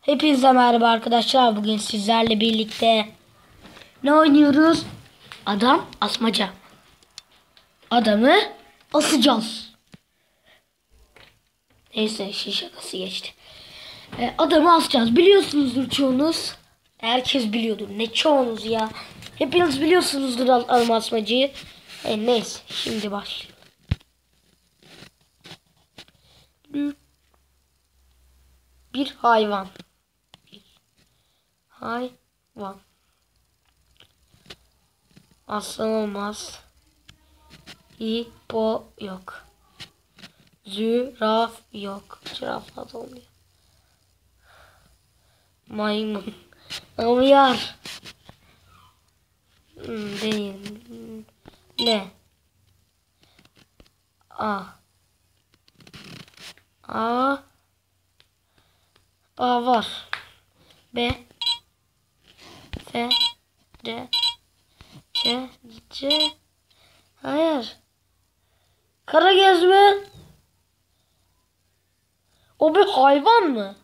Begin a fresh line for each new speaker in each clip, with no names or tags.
Hepinize merhaba arkadaşlar. Bugün sizlerle birlikte ne oynuyoruz? Adam asmaca. Adamı asacağız. Neyse şakası geçti. Adamı asacağız. Biliyorsunuzdur çoğunuz. Herkes biliyordur. Ne çoğunuz ya. Hepiniz biliyorsunuzdur adam asmacıyı. Neyse şimdi başlayalım. Bir hayvan. Hayvan. Aslan olmaz. Hipo yok. Züraf yok. Züraflar da olmuyor. Maymun. Uyar. Değil. Ne? A. A. A var. B. F. C. C. C. Hayır. Karagöz mü? O bir hayvan mı?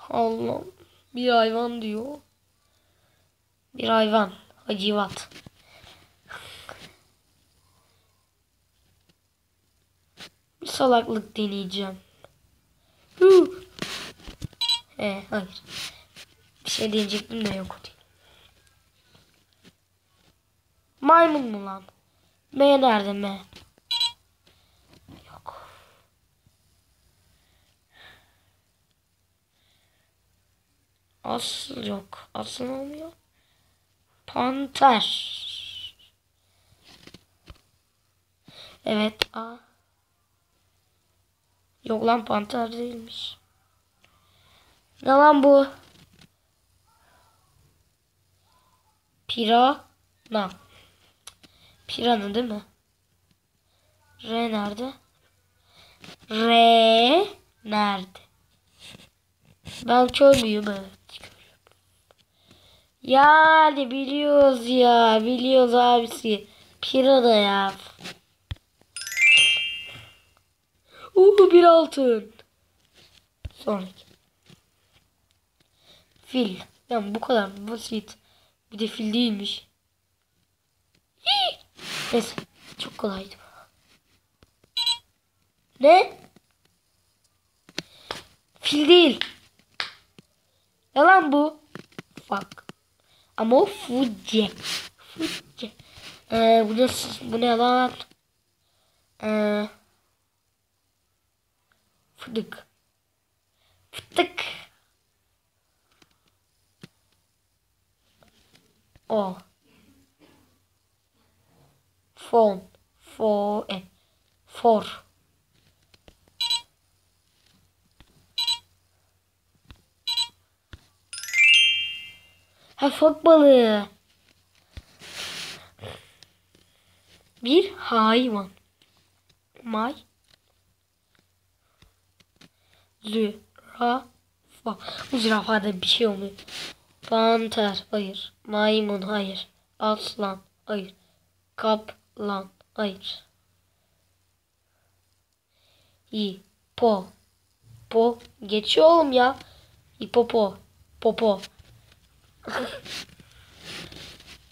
Allah. Bir hayvan diyor. Bir hayvan. Hacivat. Bir salaklık deneyeceğim. Hayır. Bir şey diyecektim de yok. Maymun mu lan? M nerede M? Yok. Asıl yok. Asıl olmuyor. Panter. Evet. A. Yok lan panter değilmiş. Ne lan bu? Pirana. Pirana değil mi? R nerede? R nerede? Ben kör müyüm? Evet. Yani biliyoruz ya. Biliyoruz abisi. Pirana ya. Bir altın. Sonraki. Fil. Yani bu kadar basit. Bir de fil değilmiş. Neyse. Çok kolaydı. Ne? Fil değil. Yalan bu. Bak. Ama o fuce. Fuce. Bu ne lan? Fıdık. Fıtık. O. Fon. For. Fok balığı. Bir hayvan. Zürafa. Bu zürafada bir şey olmuyor. Panter. Hayır. Maymun. Hayır. Aslan. Hayır. Kaplan. Hayır. Hipo. Po. Geçiyor oğlum ya. Hipopo. Popo.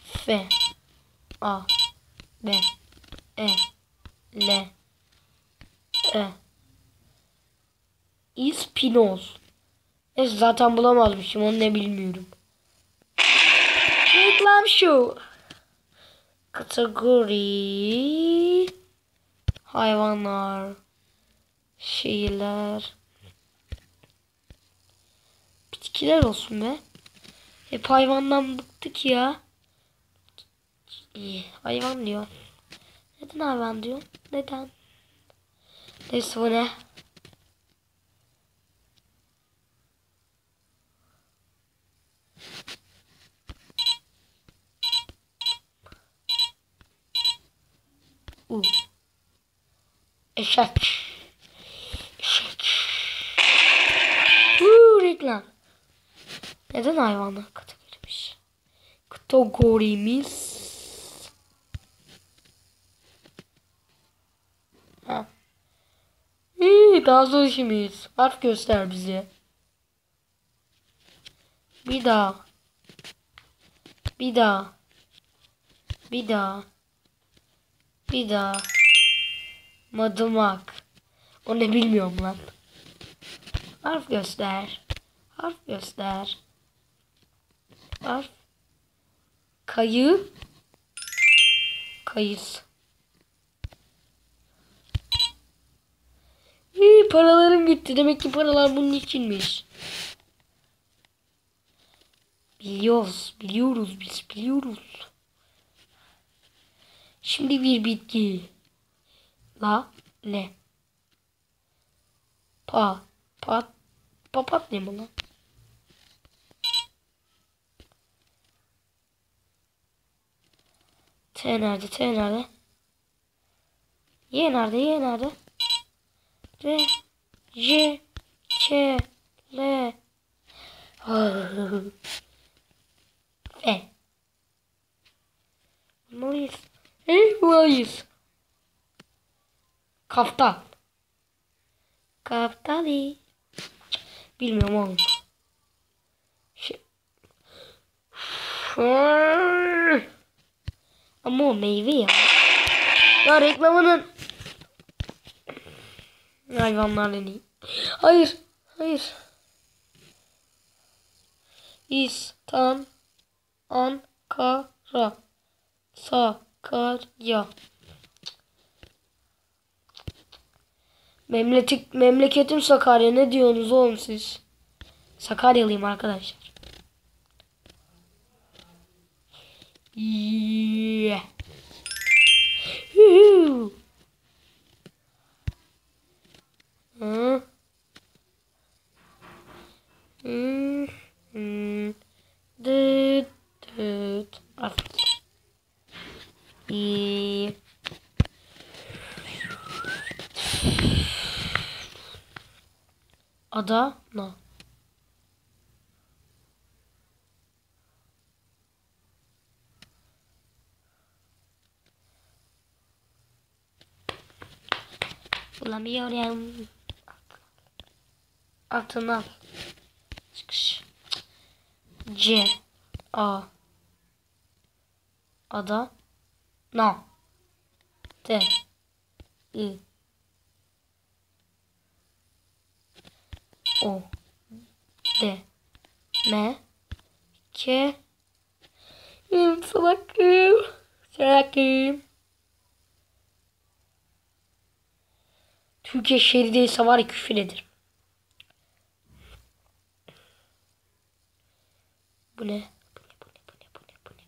F. A. B. E. L. E. İspinoz. Zaten bulamazmışım. Onu ne bilmiyorum. Reklam şu. Kategori. Hayvanlar. Şeyler. Bitkiler olsun be. Hep hayvandan bıktık ya. İyi. Hayvan diyor. Neden hayvan diyor? Neden? Neyse bu ne? Eşek. Eşek. Reklam. Neden hayvanlar kategorimiz? Kategorimiz. daha zor işimiz. Harf göster bize. Bir daha. Bir daha. Bir daha. Bir daha. Madımak. O ne bilmiyorum lan. Harf göster. Harf göster. Harf. Kayı. Kayıs. Paralarım gitti. Demek ki paralar bunun içinmiş. Biliyoruz. Biliyoruz biz. Biliyoruz. Şimdi bir bitki. La. Ne? Pa. Pat. Papatya mı lan? T nerede? T nerede? Y nerede? Y nerede? R. J. K. L. F. Bulmalıyız. Bulmalıyız. Kaftan. Kaftani. Bilmiyorum oğlum. Ama o meyve ya. Ya reklamının hayvanlar deneyim. Hayır. Hayır. İstan Ankara Sakarya. Memleketim Sakarya. Ne diyorsunuz oğlum siz? Sakaryalıyım arkadaşlar. Yeah. Hı. Dıt dıt. Adana. Bulamıyorum. Altına. Çıkış. C. A. Ada. Na. T. I. O. D. M. K. Salakım. Salakım. Türkiye şehri değilse var ya küfür ederim. Bu ne? Bu ne?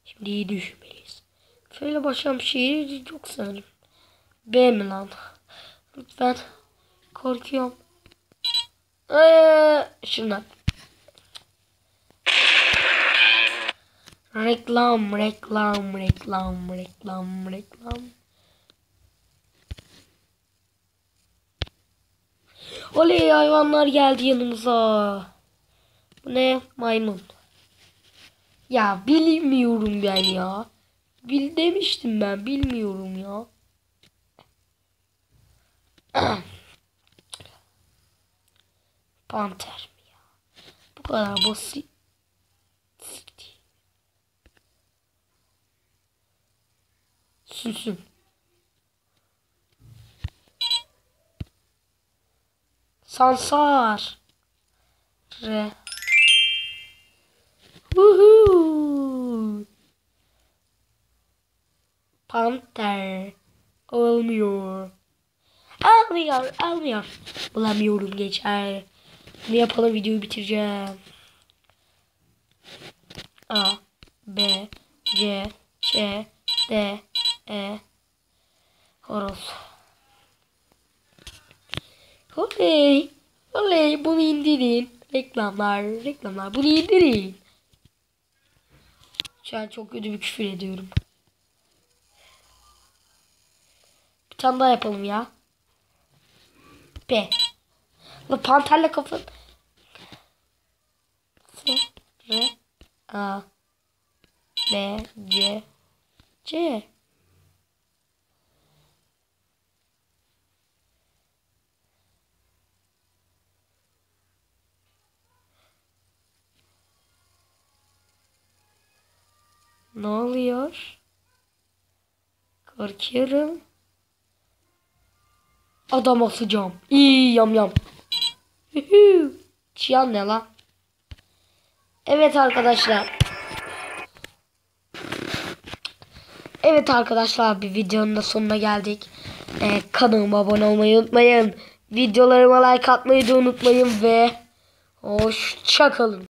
Şimdi iyi düşünmeliyiz. Şöyle başlayan bir şehir yok sanırım. B mi lan? Lütfen. Korkuyorum. Şundan. Reklam. Oley hayvanlar geldi yanımıza. Bu ne? Maymun. Ya bilmiyorum ben ya. Demiştim ben bilmiyorum ya. Panter mi ya? Bu kadar basit. Süsüm. Sansar. R. Woohoo. Panter. Olmuyor. Almıyor. Bulamıyorum geçer. Bunu yapalım videoyu bitireceğim. A. B. C. Ç. D. E. Horoz. Oley bunu indirin. Reklamlar bunu indirin. Şu an çok kötü bir küfür ediyorum. Bir tane daha yapalım ya. P. La panterle kafa. S. R. A. B. C. C. Ne oluyor? Korkuyorum. Adam asacağım. İyi yam yam. Çiyan ne lan? Evet arkadaşlar. Evet arkadaşlar, bir videonun da sonuna geldik. Kanalıma abone olmayı unutmayın. Videolarıma like atmayı da unutmayın ve hoşça kalın.